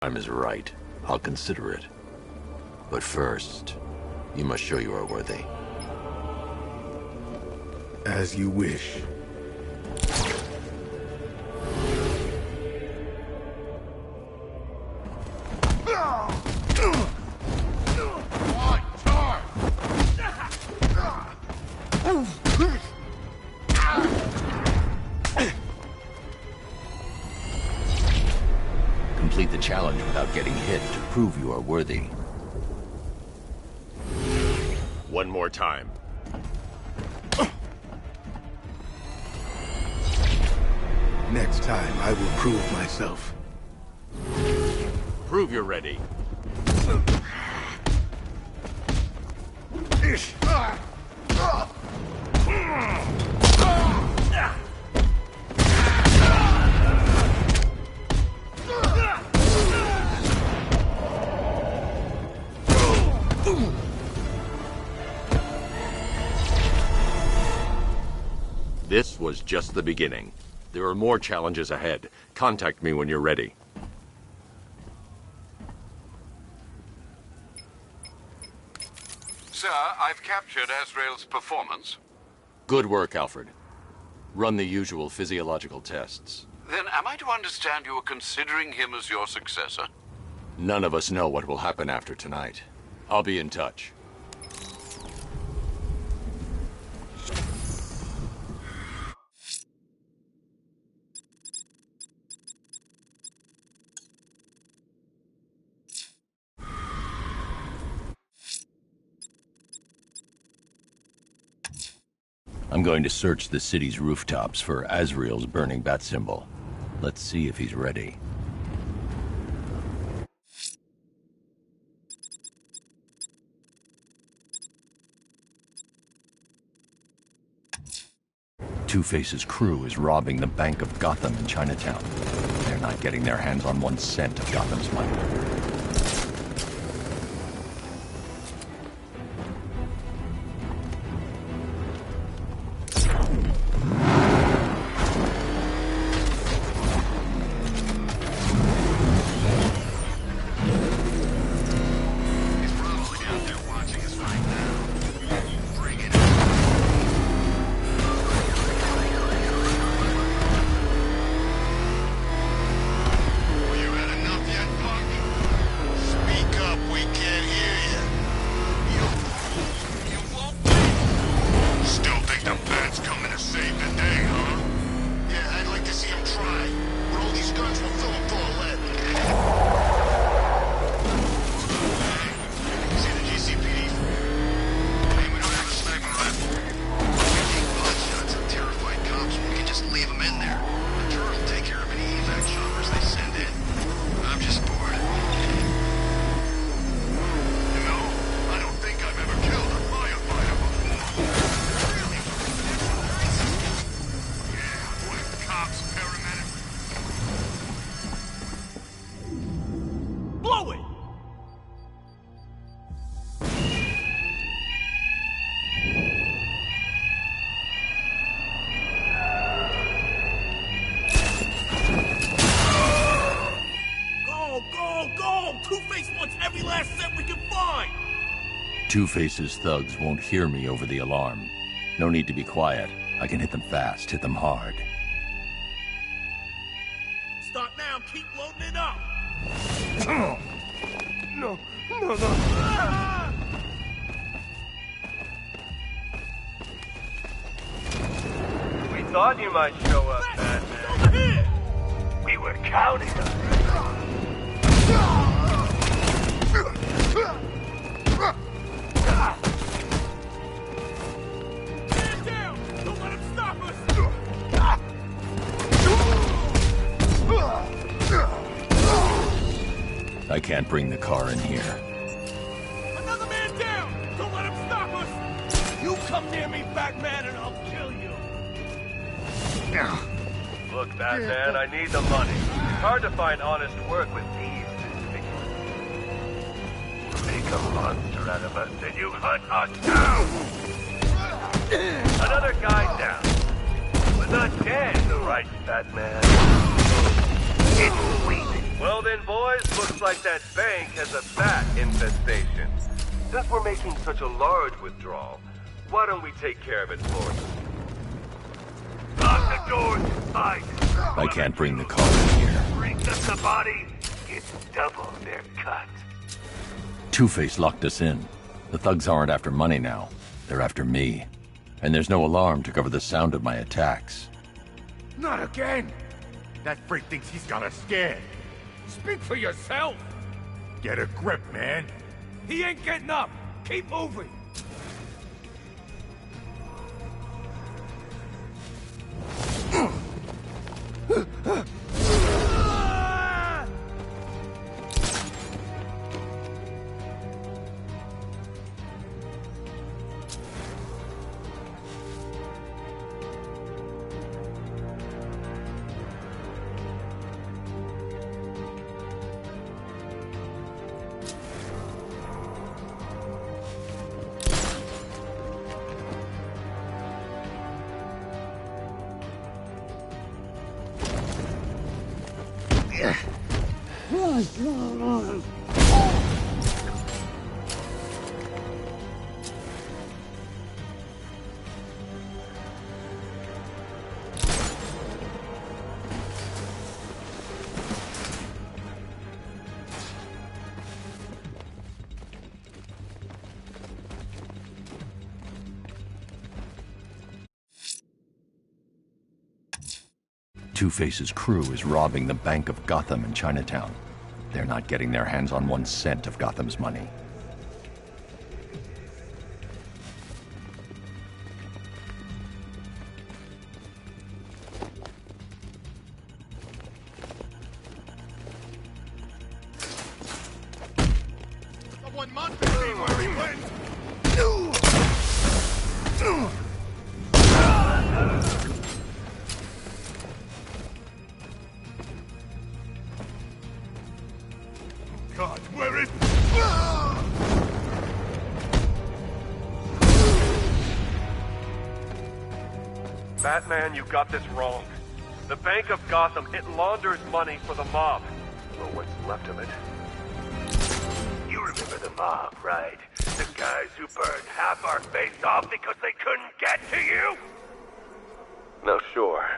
Time is right. I'll consider it. But first, you must show you are worthy. As you wish. Complete the challenge without getting hit to prove you are worthy. One more time. Next time, I will prove myself. Prove you're ready. This was just the beginning. There are more challenges ahead. Contact me when you're ready. Sir, I've captured Azrael's performance. Good work, Alfred. Run the usual physiological tests. Then am I to understand you are considering him as your successor? None of us know what will happen after tonight. I'll be in touch. I'm going to search the city's rooftops for Azrael's burning bat symbol. Let's see if he's ready. Two-Face's crew is robbing the Bank of Gotham in Chinatown. They're not getting their hands on 1 cent of Gotham's money. Two-Face's thugs won't hear me over the alarm. No need to be quiet. I can hit them fast, hit them hard. Start now, keep loading it up! No. We thought you might show up, Batman. Over here! We were counting on it. Man down! Don't let him stop us! I can't bring the car in here. Another man down! Don't let him stop us! You come near me, Batman, and I'll kill you! Look, Batman, I need the money. It's hard to find honest work with thieves this big. Make a monster out of us, and you hunt us down! Another guy down. We're not dead, right, Batman? It's sweet. Well then, boys, looks like that bank has a bat infestation. Since we're making such a large withdrawal, why don't we take care of it for them? Lock the doors inside. I can't bring the car in here. Brings us the body, gets double their cut. Two-Face locked us in. The thugs aren't after money now. They're after me. And there's no alarm to cover the sound of my attacks. Not again! That freak thinks he's got us scared. Speak for yourself! Get a grip, man. He ain't getting up. Keep moving. Two-Face's crew is robbing the Bank of Gotham in Chinatown. They're not getting their hands on 1 cent of Gotham's money. Someone must have seen where he went! God, where is... Batman, you got this wrong. The Bank of Gotham, it launders money for the mob. Or what's left of it. You remember the mob, right? The guys who burned half our face off because they couldn't get to you? No, sure.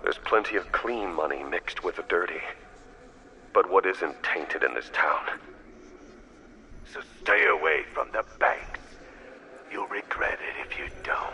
There's plenty of clean money mixed with the dirty. But what isn't tainted in this town? So stay away from the banks. You'll regret it if you don't.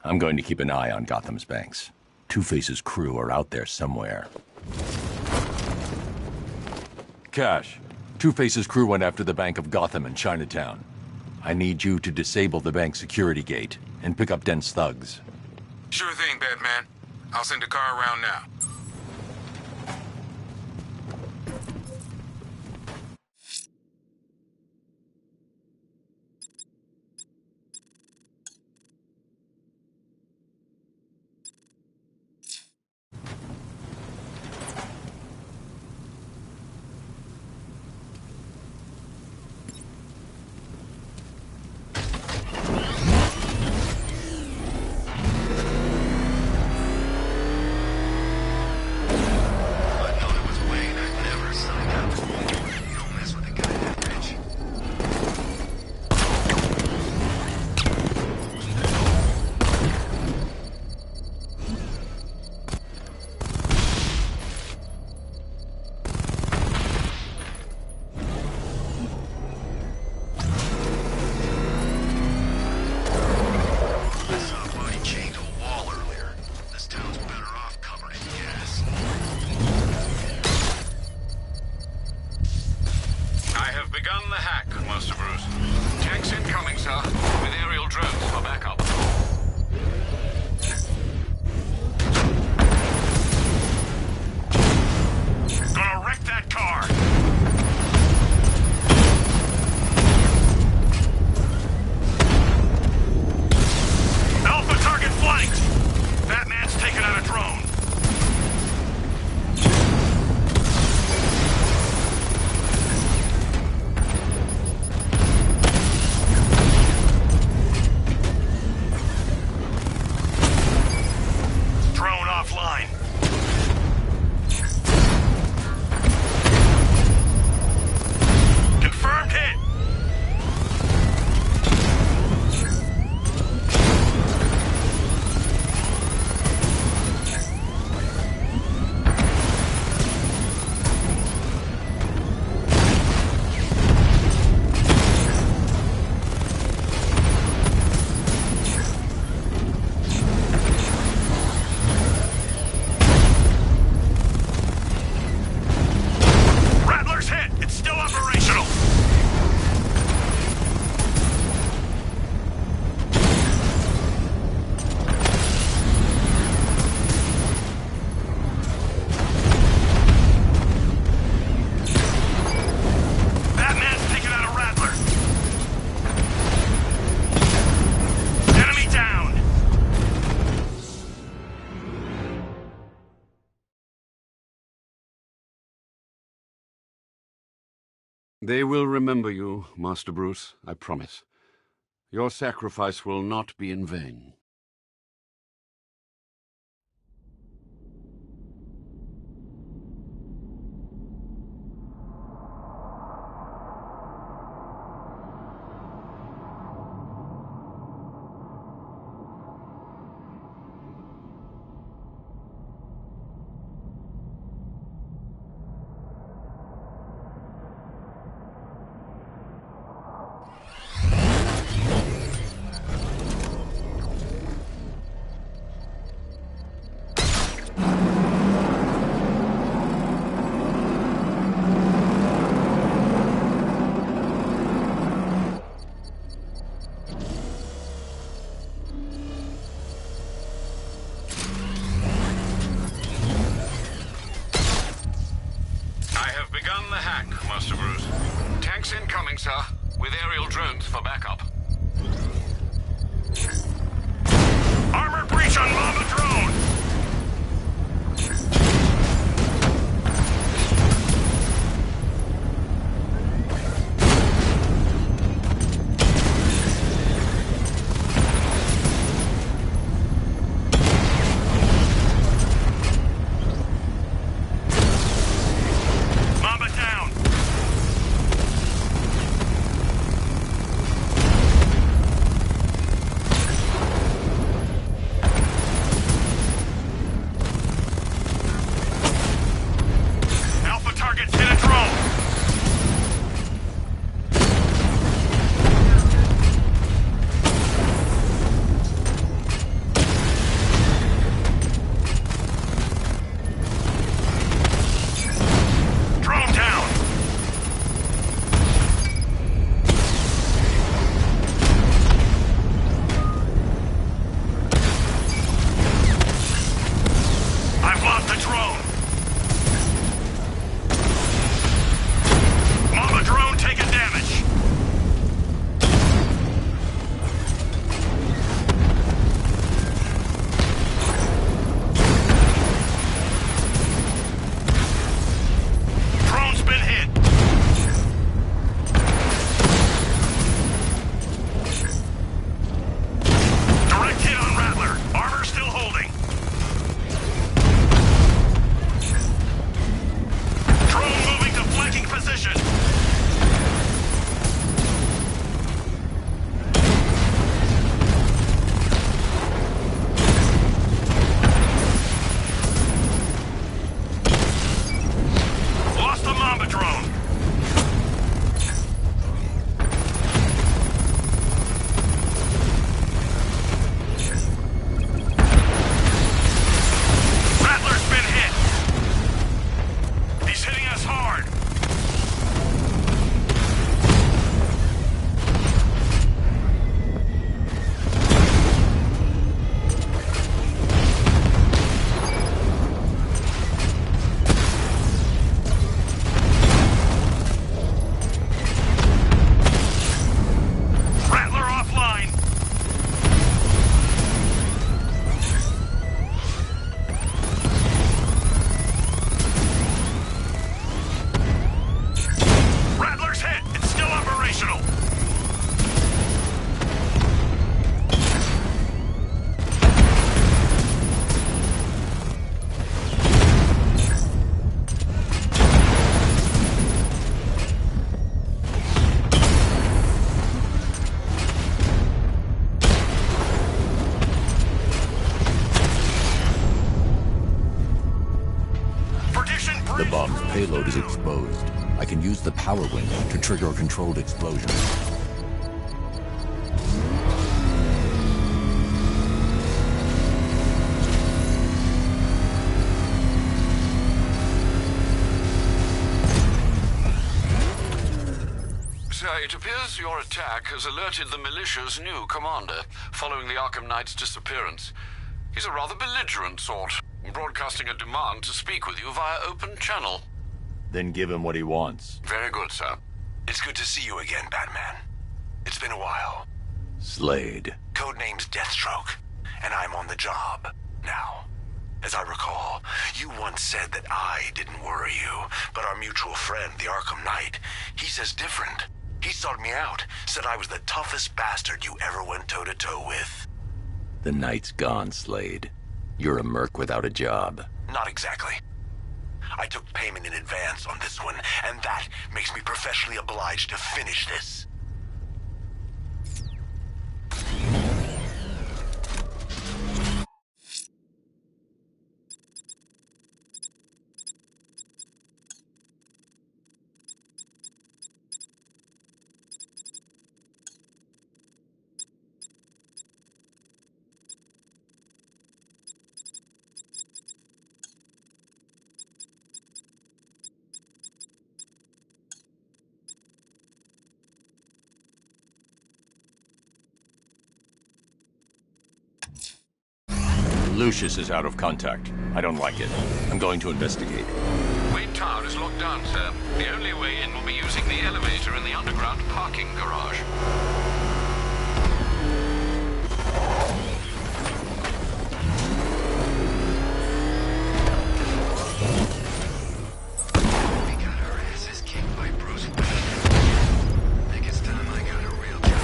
I'm going to keep an eye on Gotham's banks. Two-Face's crew are out there somewhere. Cash, Two-Face's crew went after the Bank of Gotham in Chinatown. I need you to disable the bank security gate and pick up Dent's thugs. Sure thing, Batman. I'll send a car around now. They will remember you, Master Bruce, I promise. Your sacrifice will not be in vain. Master Bruce. Tanks incoming, sir, with aerial drones for backup. Armor breach on Mama drone! The bomb's payload is exposed. I can use the power window to trigger a controlled explosion. Sir, it appears your attack has alerted the militia's new commander, following the Arkham Knight's disappearance. He's a rather belligerent sort, broadcasting a demand to speak with you via open channel. Then give him what he wants. Very good, sir. It's good to see you again, Batman. It's been a while. Slade. Codename's Deathstroke, and I'm on the job now. As I recall, you once said that I didn't worry you, but our mutual friend, the Arkham Knight, he says different. He sought me out, said I was the toughest bastard you ever went toe-to-toe with. The night's gone, Slade. You're a merc without a job. Not exactly. I took payment in advance on this one, and that makes me professionally obliged to finish this. Lucius is out of contact. I don't like it. I'm going to investigate. Wayne Tower is locked down, sir. The only way in will be using the elevator in the underground parking garage. We got our asses kicked by Bruce Wayne. Think it's time I got a real job.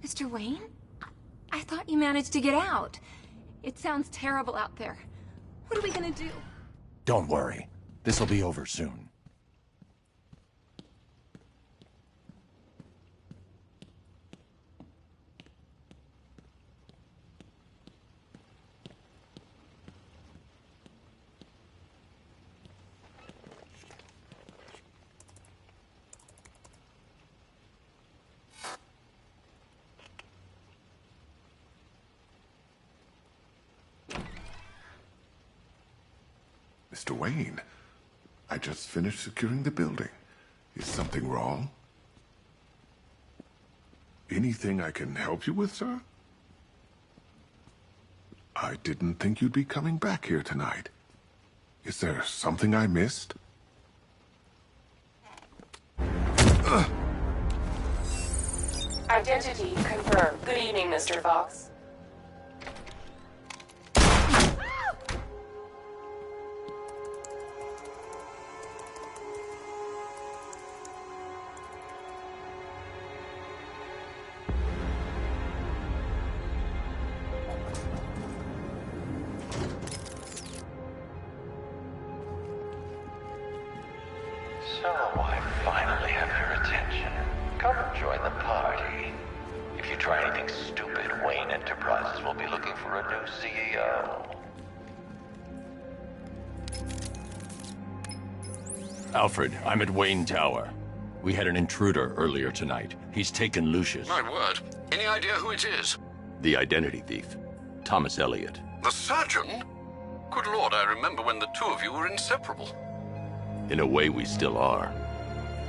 Mr. Wayne? I thought you managed to get out. It sounds terrible out there. What are we gonna do? Don't worry. This'll be over soon. Mr. Wayne, I just finished securing the building. Is something wrong? Anything I can help you with, sir? I didn't think you'd be coming back here tonight. Is there something I missed? Identity confirmed. Good evening, Mr. Fox. So I finally have your attention. Come join the party. If you try anything stupid, Wayne Enterprises will be looking for a new CEO. Alfred, I'm at Wayne Tower. We had an intruder earlier tonight. He's taken Lucius. My word. Any idea who it is? The identity thief. Thomas Elliot. The surgeon? Good Lord, I remember when the two of you were inseparable. In a way, we still are.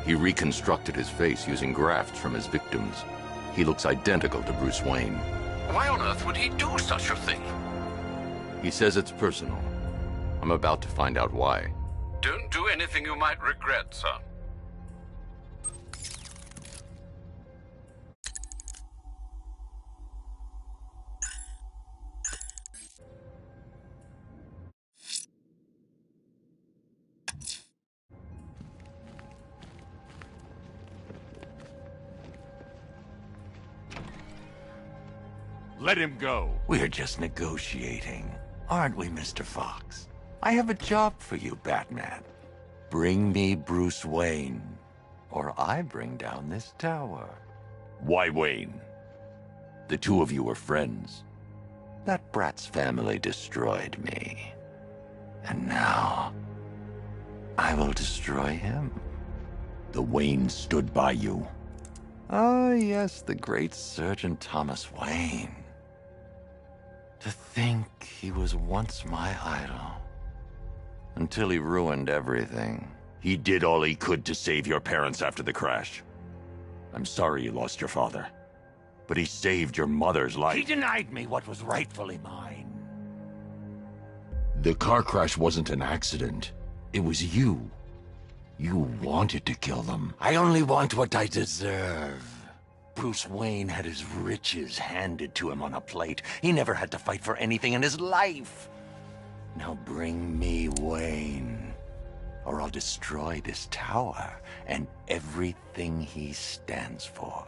He reconstructed his face using grafts from his victims. He looks identical to Bruce Wayne. Why on earth would he do such a thing? He says it's personal. I'm about to find out why. Don't do anything you might regret, sir. Let him go. We're just negotiating, aren't we, Mr. Fox? I have a job for you, Batman. Bring me Bruce Wayne, or I bring down this tower. Why Wayne? The two of you were friends. That brat's family destroyed me. And now, I will destroy him. The Wayne stood by you. Oh, yes, the great Surgeon Thomas Wayne. To think he was once my idol. Until he ruined everything. He did all he could to save your parents after the crash. I'm sorry you lost your father. But he saved your mother's life. He denied me what was rightfully mine. The car crash wasn't an accident. It was you. You wanted to kill them. I only want what I deserve. Bruce Wayne had his riches handed to him on a plate. He never had to fight for anything in his life. Now bring me Wayne, or I'll destroy this tower and everything he stands for.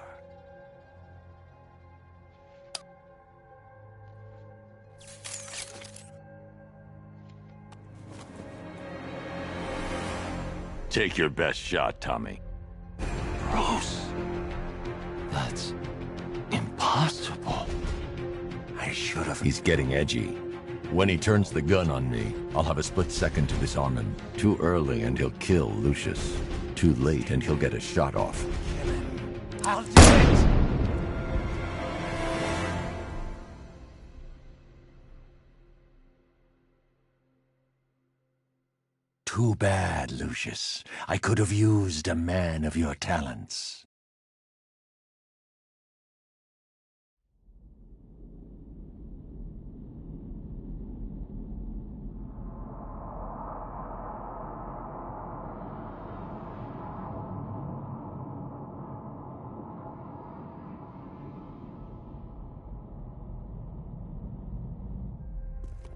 Take your best shot, Tommy. Bruce, that's impossible. I should have... He's getting edgy. When he turns the gun on me, I'll have a split second to disarm him. Too early and he'll kill Lucius. Too late and he'll get a shot off. Kill him. I'll do it! Too bad, Lucius. I could have used a man of your talents.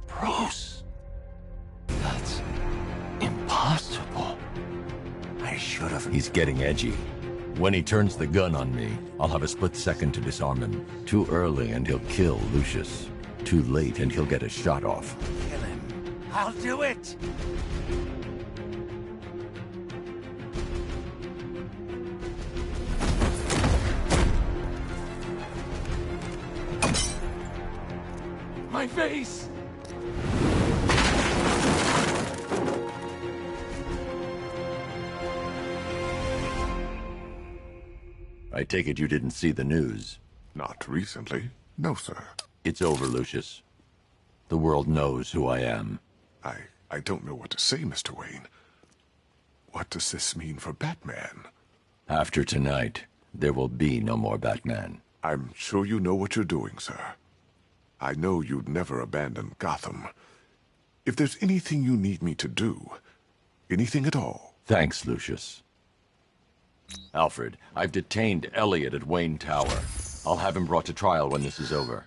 Bruce, that's impossible. I should have... He's getting edgy. When he turns the gun on me, I'll have a split second to disarm him. Too early and he'll kill Lucius. Too late and he'll get a shot off. Kill him. I'll do it! My face! I take it you didn't see the news. Not recently. No, sir. It's over, Lucius. The world knows who I am. I don't know what to say, Mr. Wayne. What does this mean for Batman? After tonight, there will be no more Batman. I'm sure you know what you're doing, sir. I know you'd never abandon Gotham. If there's anything you need me to do, anything at all... Thanks, Lucius. Alfred, I've detained Elliot at Wayne Tower. I'll have him brought to trial when this is over.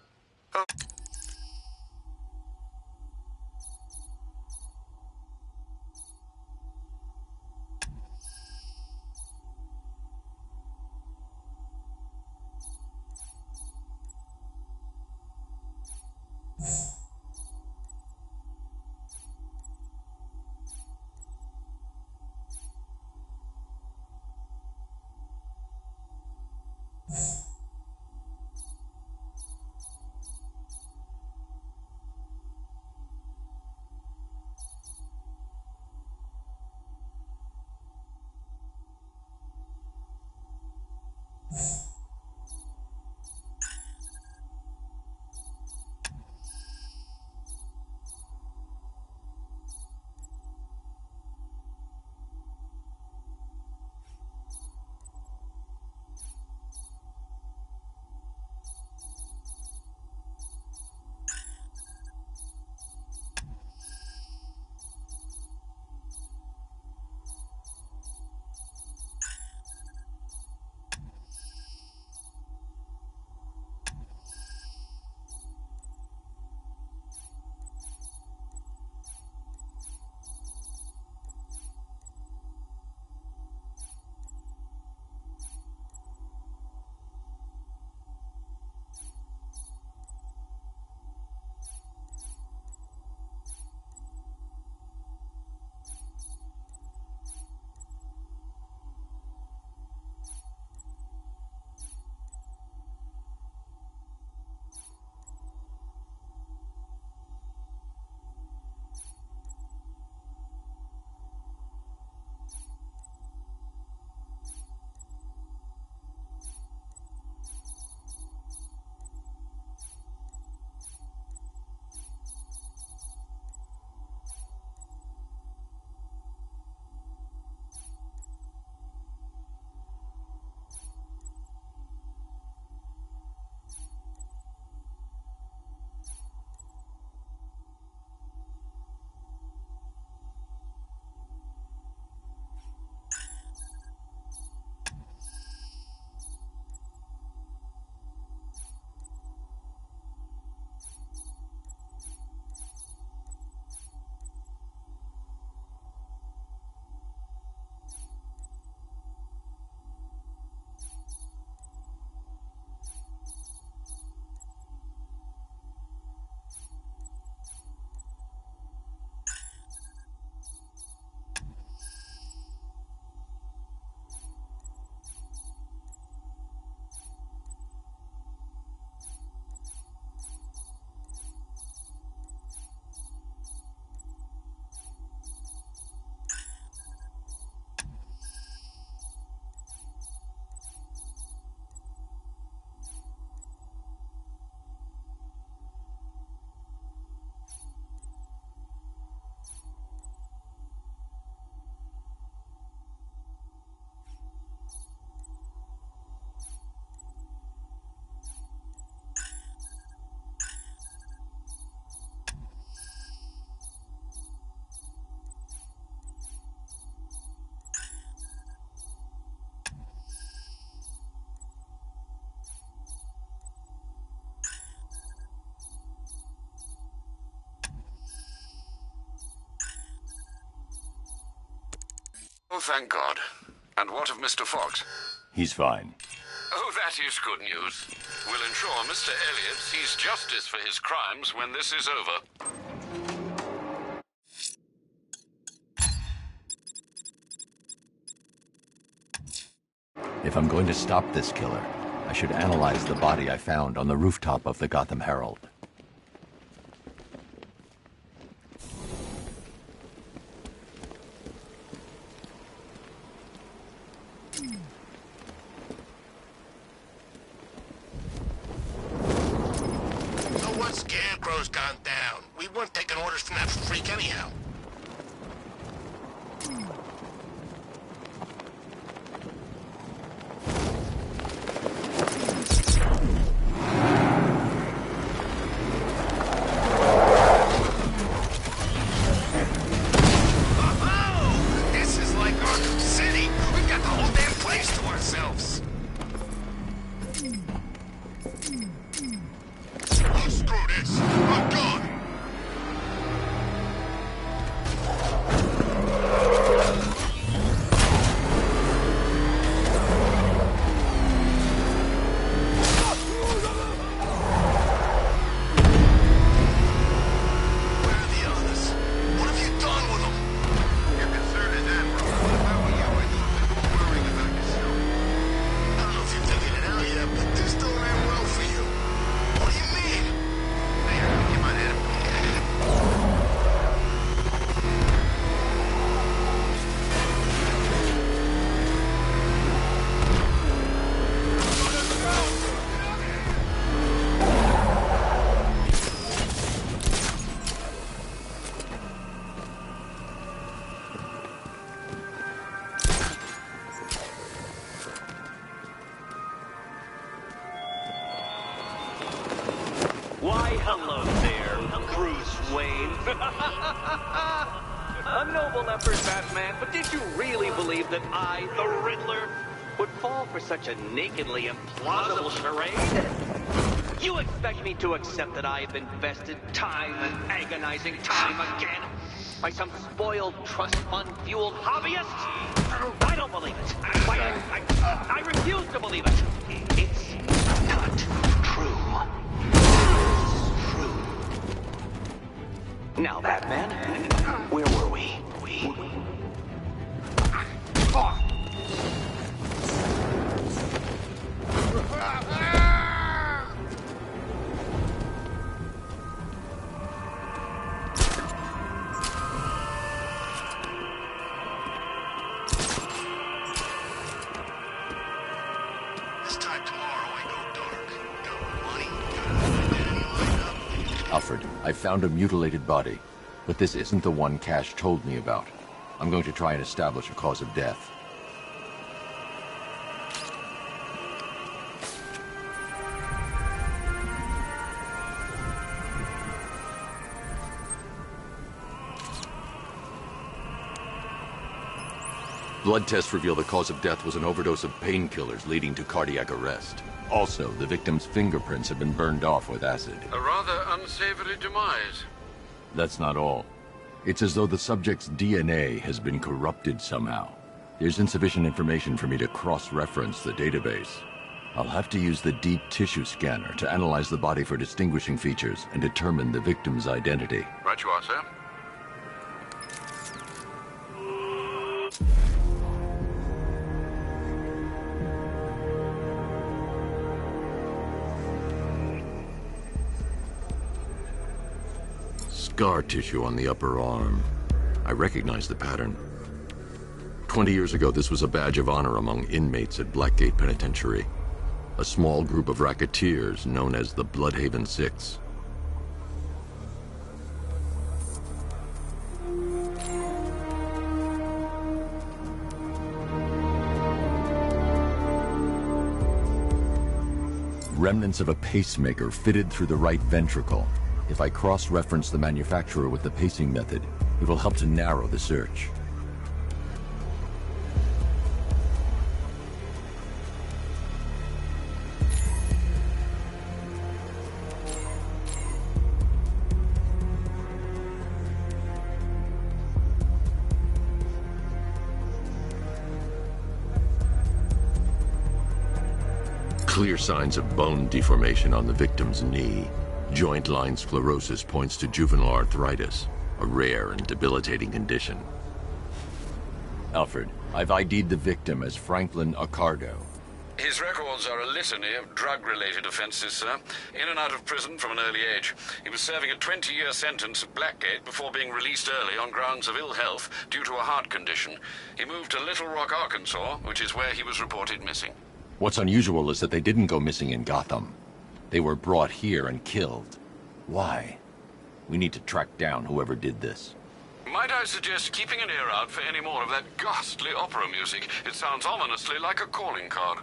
Oh, thank God. And what of Mr. Fox? He's fine. Oh, that is good news. We'll ensure Mr. Elliot sees justice for his crimes when this is over. If I'm going to stop this killer, I should analyze the body I found on the rooftop of the Gotham Herald. Scarecrow's gone down. We weren't taking orders from that freak anyhow. Why, hello there, Bruce Wayne. A noble effort, Batman, but did you really believe that I, the Riddler, would fall for such a nakedly implausible charade? You expect me to accept that I have invested time and agonizing time again by some spoiled trust fund-fueled hobbyist? I don't believe it. I refuse to believe it. It's not true. Now, Batman, where were we? Alfred, I found a mutilated body, but this isn't the one Cash told me about. I'm going to try and establish a cause of death. Blood tests reveal the cause of death was an overdose of painkillers leading to cardiac arrest. Also, the victim's fingerprints have been burned off with acid. A rather unsavory demise. That's not all. It's as though the subject's DNA has been corrupted somehow. There's insufficient information for me to cross-reference the database. I'll have to use the deep tissue scanner to analyze the body for distinguishing features and determine the victim's identity. Right you are, sir. Scar tissue on the upper arm. I recognize the pattern. 20 years ago, this was a badge of honor among inmates at Blackgate Penitentiary. A small group of racketeers known as the Bloodhaven Six. Remnants of a pacemaker fitted through the right ventricle. If I cross-reference the manufacturer with the pacing method, it will help to narrow the search. Clear signs of bone deformation on the victim's knee. Joint line sclerosis points to juvenile arthritis, a rare and debilitating condition. Alfred, I've ID'd the victim as Franklin Accardo. His records are a litany of drug-related offenses, sir. In and out of prison from an early age. He was serving a 20-year sentence at Blackgate before being released early on grounds of ill health due to a heart condition. He moved to Little Rock, Arkansas, which is where he was reported missing. What's unusual is that they didn't go missing in Gotham. They were brought here and killed. Why? We need to track down whoever did this. Might I suggest keeping an ear out for any more of that ghastly opera music? It sounds ominously like a calling card.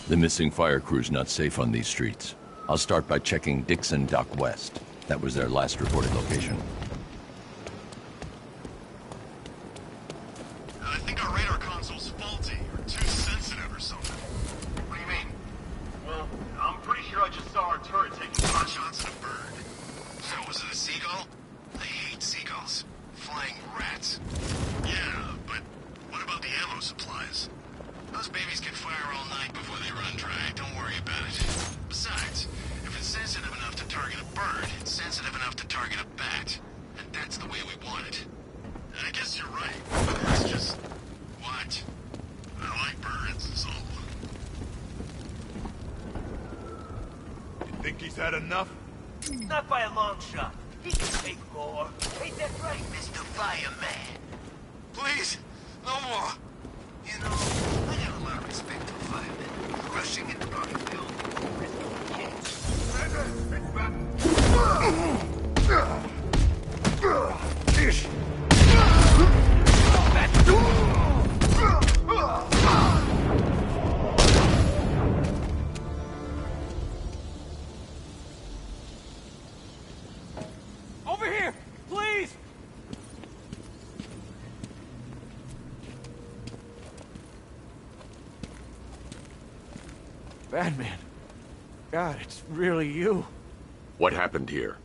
The missing fire crew's not safe on these streets. I'll start by checking Dixon Dock West. That was their last reported location. I think our radar console's faulty, or too sensitive or something. What do you mean? Well, I'm pretty sure I just saw our turret taking pot shots at a bird. So, was it a seagull? I hate seagulls. Flying rats. Yeah, but what about the ammo supplies? Those babies can fire all night before they run dry. Don't worry about it. Besides, if it's sensitive enough to target a bird, it's sensitive enough to target a bat. And that's the way we want it. I guess you're right. It's just... what? I like birds, is all. You think he's had enough? Not by a long shot. He can take more. Ain't that right, Mr. Fireman? Please, no more. You know, I got a lot of respect for firemen. Rushing into burning buildings, risking kids. Batman. God, it's really you. What happened here?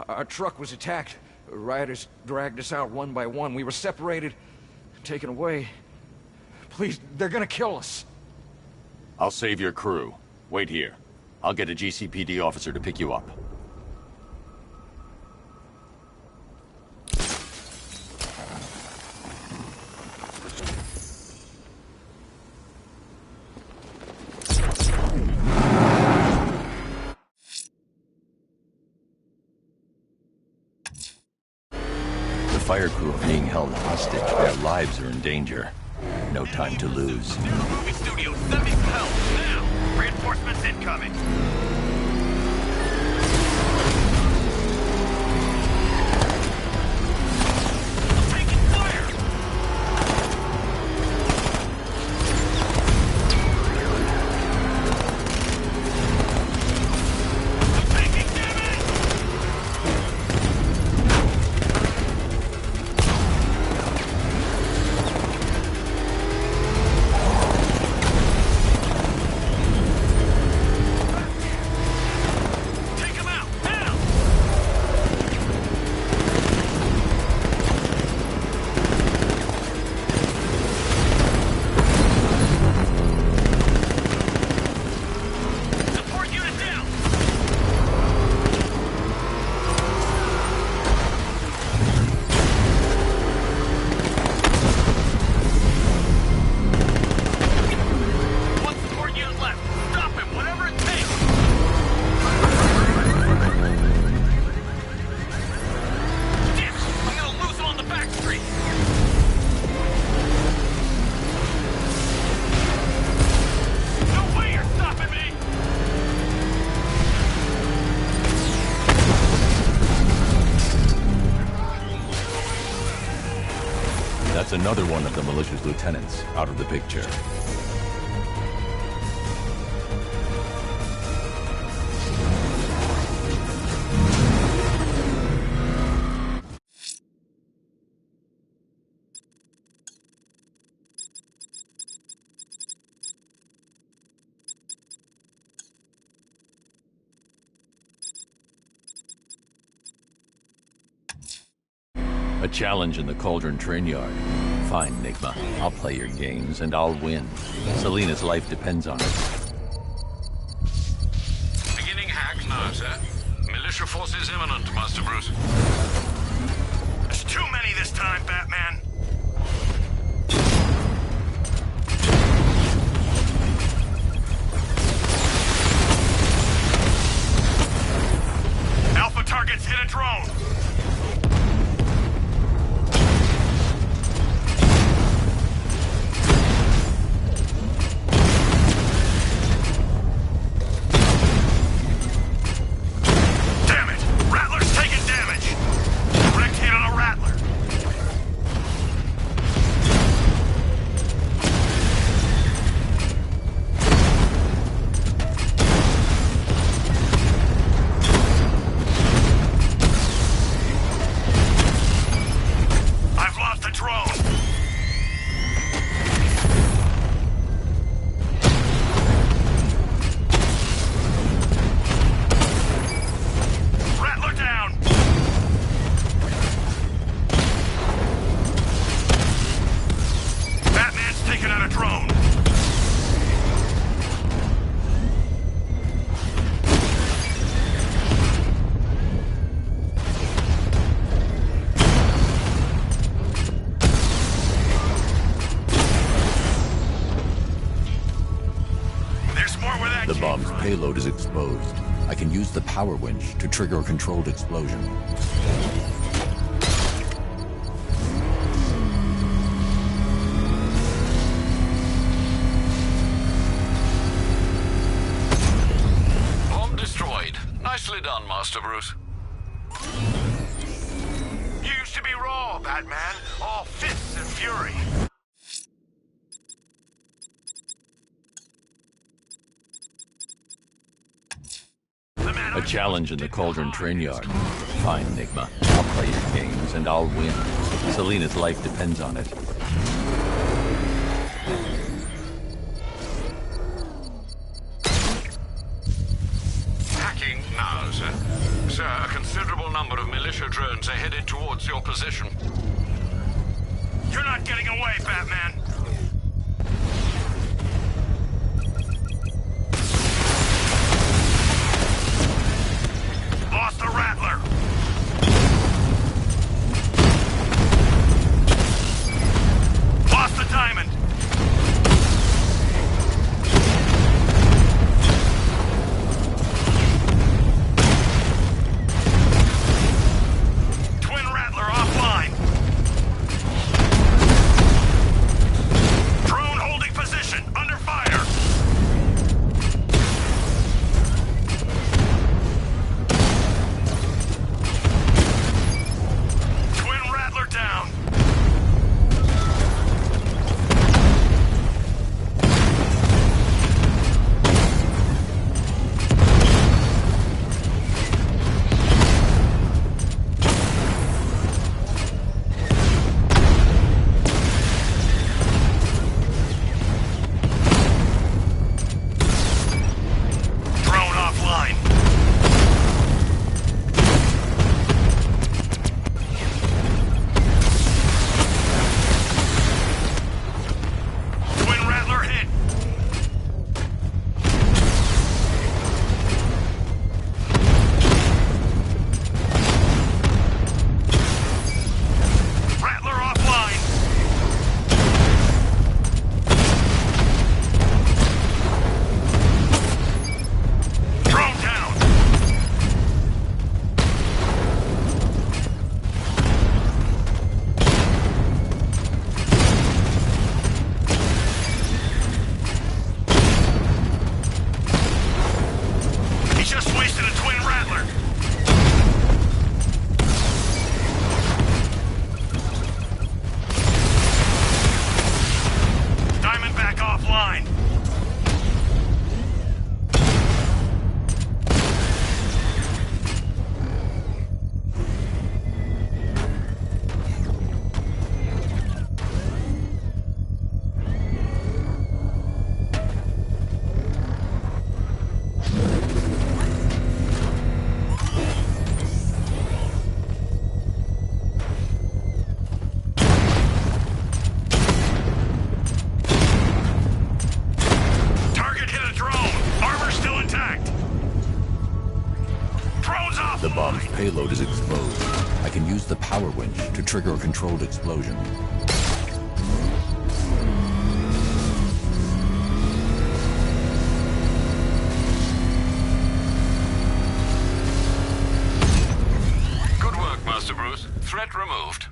Our truck was attacked. Rioters dragged us out one by one. We were separated, taken away. Please, they're gonna kill us. I'll save your crew. Wait here. I'll get a GCPD officer to pick you up. The fire crew are being held hostage. Their lives are in danger. No time to lose. Movie studio, send me some help, now! Reinforcements incoming! That's another one of the militia's lieutenants out of the picture. A challenge in the Cauldron train yard. Fine, Nigma. I'll play your games and I'll win. Selina's life depends on it. Beginning hack now, sir. Militia forces imminent, Master Bruce. There's too many this time, Batman. Alpha targets hit a drone. The bomb's payload is exposed. I can use the power winch to trigger a controlled explosion. Bomb destroyed. Nicely done, Master Bruce. You used to be raw, Batman. All fists and fury. A challenge in the Cauldron train yard. Fine, Nigma. I'll play your games and I'll win. Selina's life depends on it. payload is exposed. I can use the power winch to trigger a controlled explosion. Good work, Master Bruce. Threat removed.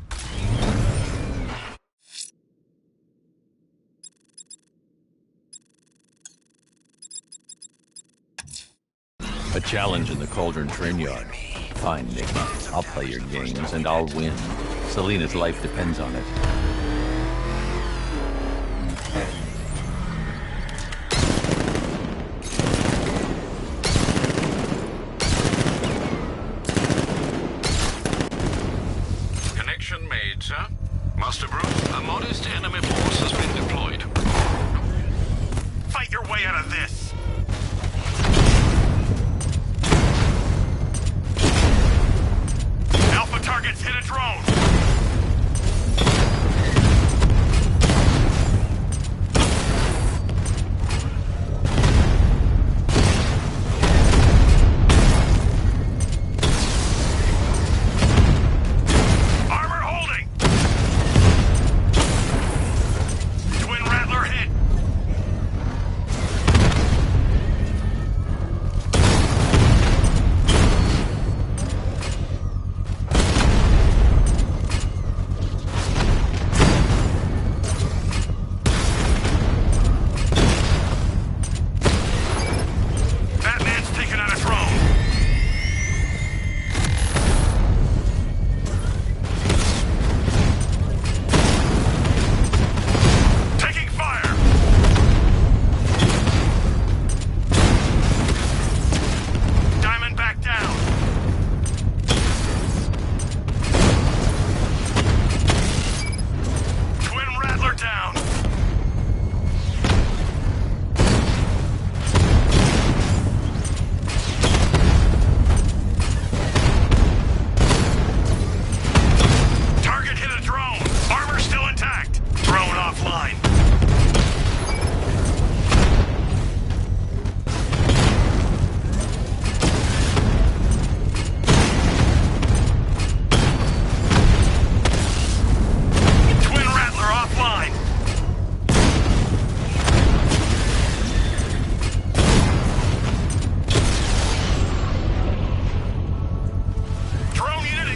A challenge in the Cauldron train yard. Fine, Enigma. I'll play your games and I'll win. Selena's life depends on it. Connection made, sir. Master Bruce, a modest enemy force has been deployed. Fight your way out of this! Targets hit a drone! Armor holding! Twin Rattler hit!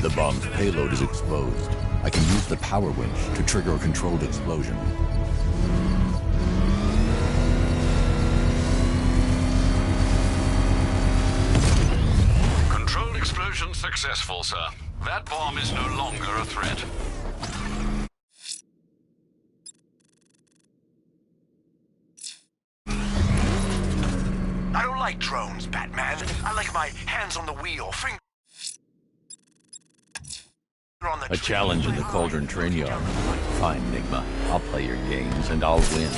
The bomb's payload is exposed. I can use the power winch to trigger a controlled explosion. Controlled explosion successful, sir. That bomb is no longer a threat. I don't like drones, Batman. I like my hands on the wheel, finger on the A challenge in the Cauldron train yard. Fine, Enigma. I'll play your games and I'll win.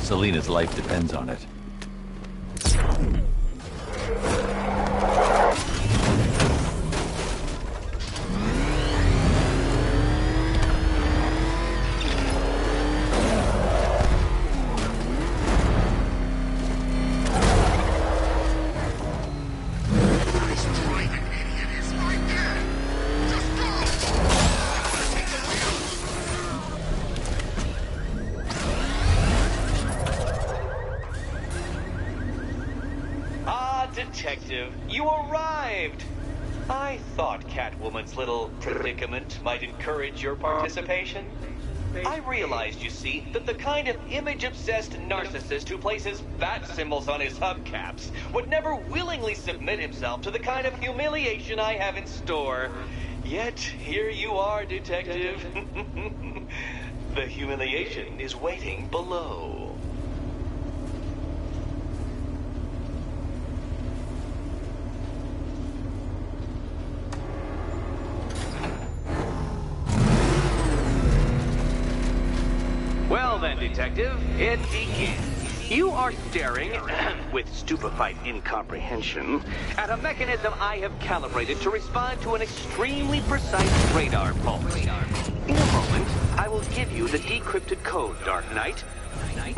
Selena's life depends on it. Detective, you arrived! I thought Catwoman's little predicament might encourage your participation. I realized, you see, that the kind of image-obsessed narcissist who places bat symbols on his hubcaps would never willingly submit himself to the kind of humiliation I have in store. Yet, here you are, Detective. The humiliation is waiting below. Well then, Detective, it begins. You are staring, with stupefied incomprehension, at a mechanism I have calibrated to respond to an extremely precise radar pulse. In a moment, I will give you the decrypted code, Dark Knight.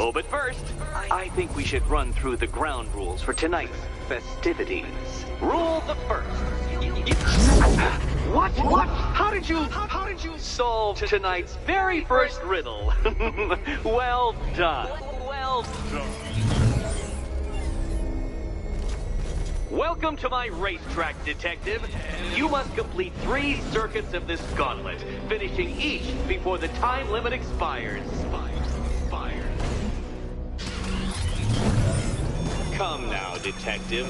Oh, but first, I think we should run through the ground rules for tonight's festivities. Rule the first. What? How did you solve tonight's very first riddle? Well done. Welcome to my racetrack, Detective. You must complete 3 circuits of this gauntlet, finishing each before the time limit expires. Come now, Detective.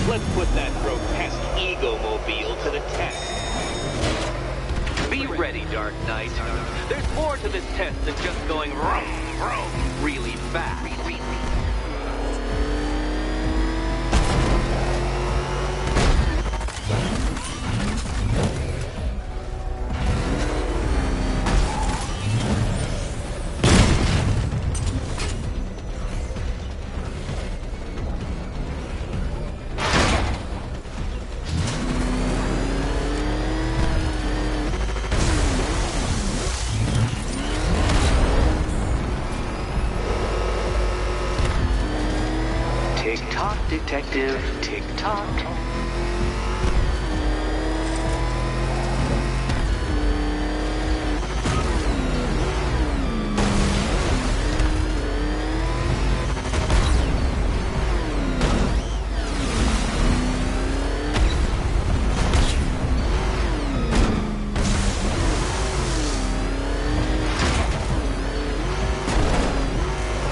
Let's put that grotesque ego-mobile to the test. Be ready, Dark Knight. There's more to this test than just going vroom, vroom really fast. Tick-tock, Detective, tick-tock.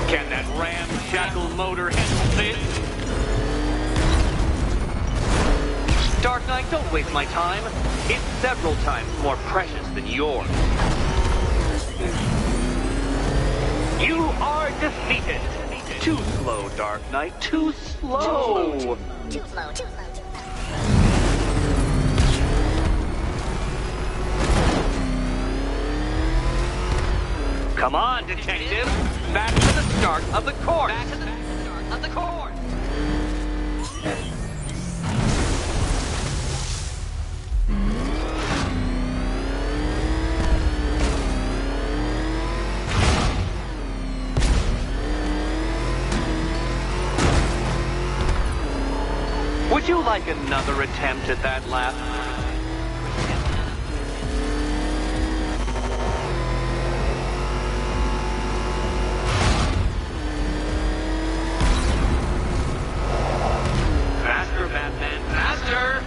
Can that ramshackle motor handle this? Dark Knight, don't waste my time. It's several times more precious than yours. You are defeated. Too slow, Dark Knight. Too slow. Too slow. Come on, Detective. Back to the start of the course. Would you like another attempt at that lap? Faster, Batman, faster!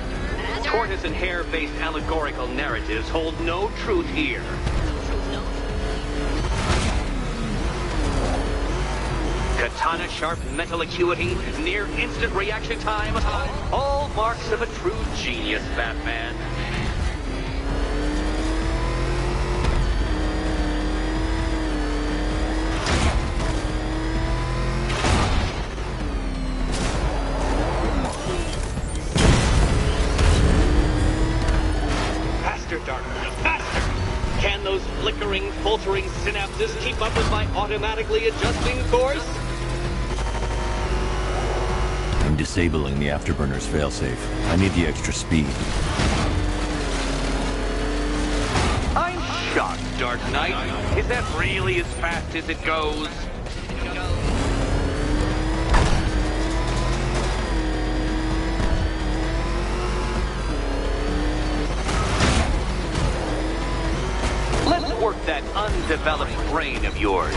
Tortoise and hare-based allegorical narratives hold no truth here. Katana sharp mental acuity, near instant reaction time, all marks of a true genius, Batman. Faster, Dark Knight, faster! Can those flickering, faltering synapses keep up with my automatically adjusting course? I'm disabling the afterburner's failsafe. I need the extra speed. I'm shocked, Dark Knight. Is that really as fast as it goes? Let's work that undeveloped brain of yours.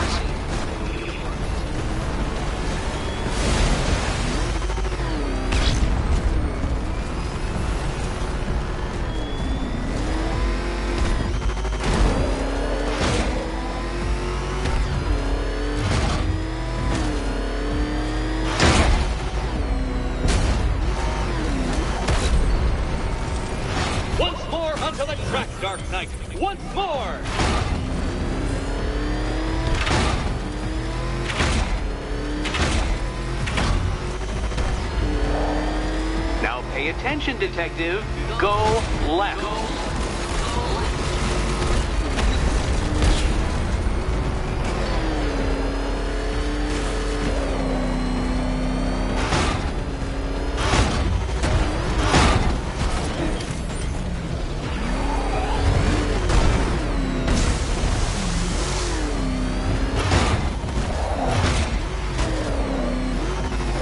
Once more onto the track, Dark Knight. Once more! Now pay attention, Detective. Go left.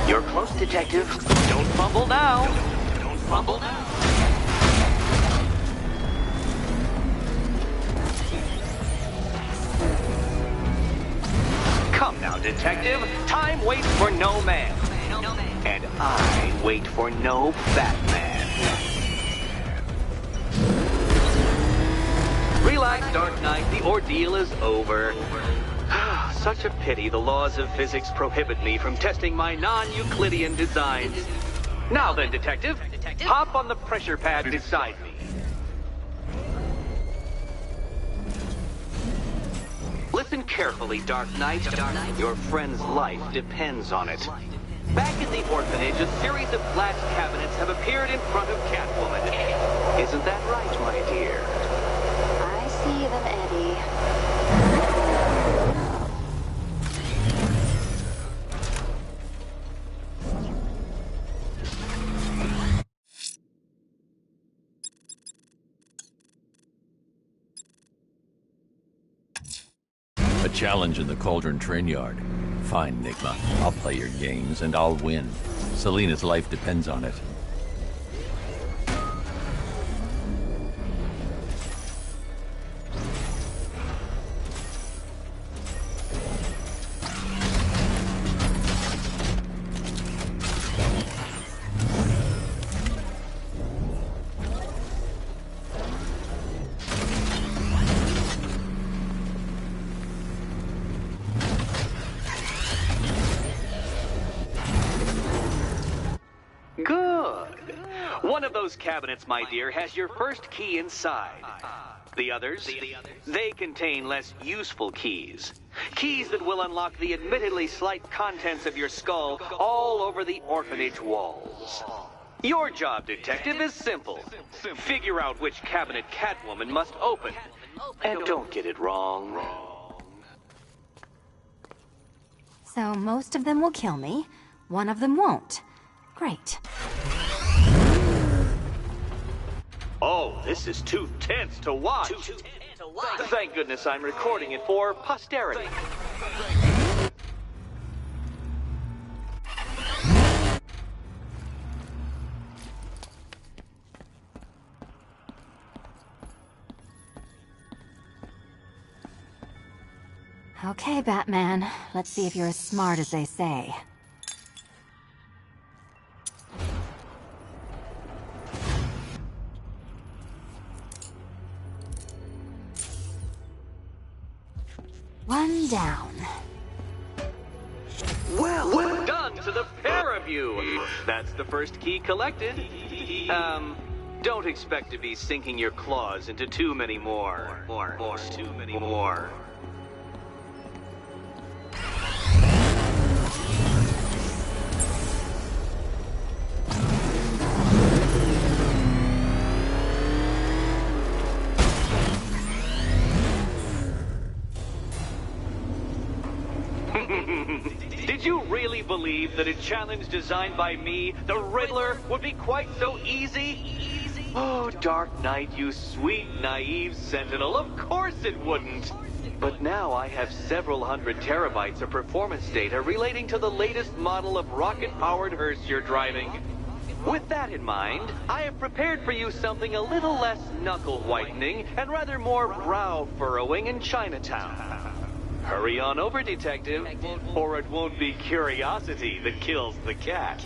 You're close, Detective. Don't fumble now. Don't fumble now. Now, Detective, time waits for no man. And I wait for no Batman. Relax, Dark Knight. The ordeal is over. Such a pity the laws of physics prohibit me from testing my non-Euclidean designs. Now then, Detective, hop on the pressure pad beside me. Listen carefully, Dark Knight. Your friend's life depends on it. Back in the orphanage, a series of glass cabinets have appeared in front of Catwoman. Isn't that right, my dear? I see them, Eddie. A challenge in the Cauldron train yard. Fine, Nigma. I'll play your games, and I'll win. Selina's life depends on it. One of those cabinets, my dear, has your first key inside. The others, they contain less useful keys. Keys that will unlock the admittedly slight contents of your skull all over the orphanage walls. Your job, Detective, is simple. Figure out which cabinet Catwoman must open. And don't get it wrong. So most of them will kill me. One of them won't. Great. Oh, this is too tense to watch. Thank goodness I'm recording it for posterity. Okay, Batman. Let's see if you're as smart as they say. One down. Well done to the pair of you. That's the first key collected. Don't expect to be sinking your claws into too many more. Too many more. Did you really believe that a challenge designed by me, the Riddler, would be quite so easy? Oh, Dark Knight, you sweet, naive sentinel, of course it wouldn't. But now I have several hundred terabytes of performance data relating to the latest model of rocket-powered hearse you're driving. With that in mind, I have prepared for you something a little less knuckle-whitening and rather more brow-furrowing in Chinatown. Hurry on over, Detective, or it won't be curiosity that kills the cat.